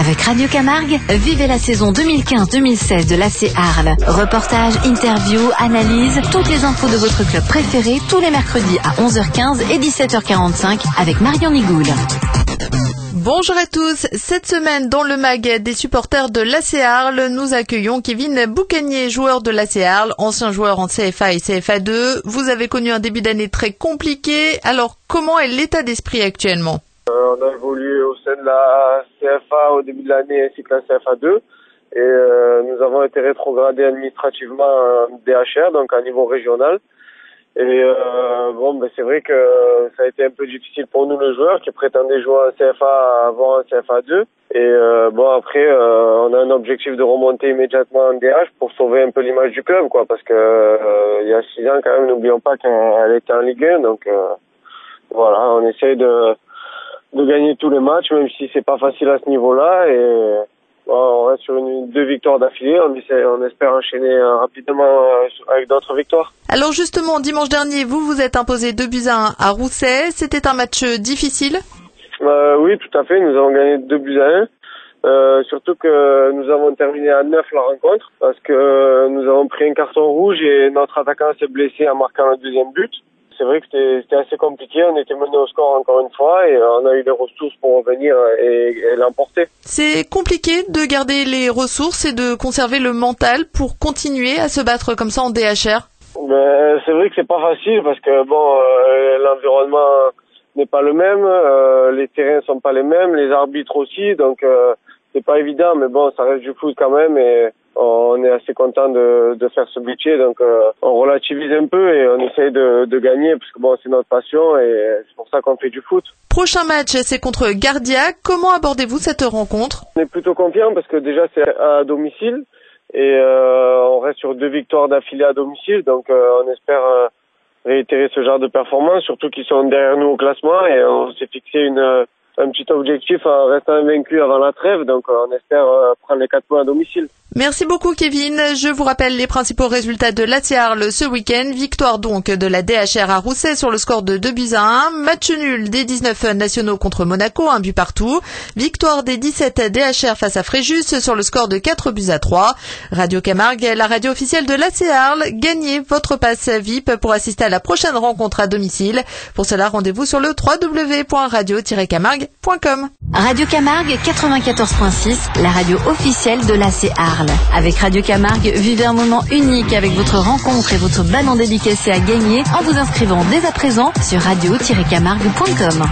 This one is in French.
Avec Radio Camargue, vivez la saison 2015-2016 de l'AC Arles. Reportages, interviews, analyses, toutes les infos de votre club préféré tous les mercredis à 11h15 et 17h45 avec Marion Nigoul. Bonjour à tous. Cette semaine, dans le mag des supporters de l'AC Arles, nous accueillons Kevin Boucanier, joueur de l'AC Arles, ancien joueur en CFA et CFA2. Vous avez connu un début d'année très compliqué. Alors, comment est l'état d'esprit actuellement ? On a évolué au sein de la CFA au début de l'année ainsi que la CFA2. Et nous avons été rétrogradés administrativement en DHR, donc à niveau régional. Et c'est vrai que ça a été un peu difficile pour nous, le joueur, qui prétendait jouer en CFA avant en CFA2. Et après, on a un objectif de remonter immédiatement en DH pour sauver un peu l'image du club, quoi, parce que il y a 6 ans quand même, n'oublions pas qu'elle était en Ligue 1. Donc voilà, on essaye de gagner tous les matchs, même si c'est pas facile à ce niveau-là. Et on reste sur 2 victoires d'affilée. On espère enchaîner rapidement avec d'autres victoires. Alors justement, dimanche dernier, vous êtes imposé 2-1 à Rousset. C'était un match difficile ? Oui, tout à fait. Nous avons gagné 2-1. Surtout que nous avons terminé à 9 la rencontre parce que nous avons pris un carton rouge et notre attaquant s'est blessé en marquant le 2e but. C'est vrai que c'était assez compliqué, on était mené au score encore une fois et on a eu les ressources pour revenir et l'emporter. C'est compliqué de garder les ressources et de conserver le mental pour continuer à se battre comme ça en DHR. C'est vrai que c'est pas facile parce que l'environnement n'est pas le même, les terrains sont pas les mêmes, les arbitres aussi, donc c'est pas évident, mais bon, ça reste du foot quand même et on est assez content de faire ce métier, donc on relativise un peu et on essaye de gagner parce que c'est notre passion et c'est pour ça qu'on fait du foot. Prochain match, c'est contre Gardia. Comment abordez-vous cette rencontre ? On est plutôt confiant parce que déjà c'est à domicile et on reste sur 2 victoires d'affilée à domicile, donc on espère réitérer ce genre de performance, surtout qu'ils sont derrière nous au classement et on s'est fixé un petit objectif en restant invaincu avant la trêve, donc on espère prendre les 4 points à domicile. Merci beaucoup Kevin. Je vous rappelle les principaux résultats de l'AC Arles ce week-end. Victoire donc de la DHR à Rousset sur le score de 2-1. Match nul des 19 nationaux contre Monaco, 1 but partout. Victoire des 17 DHR face à Fréjus sur le score de 4-3. Radio Camargue, la radio officielle de l'AC Arles. Gagnez votre passe VIP pour assister à la prochaine rencontre à domicile. Pour cela, rendez-vous sur le www.radio-camargue.com. Radio Camargue 94.6, la radio officielle de l'AC Arles. Avec Radio Camargue, vivez un moment unique avec votre rencontre et votre ballon dédicacé à gagner en vous inscrivant dès à présent sur radio-camargue.com.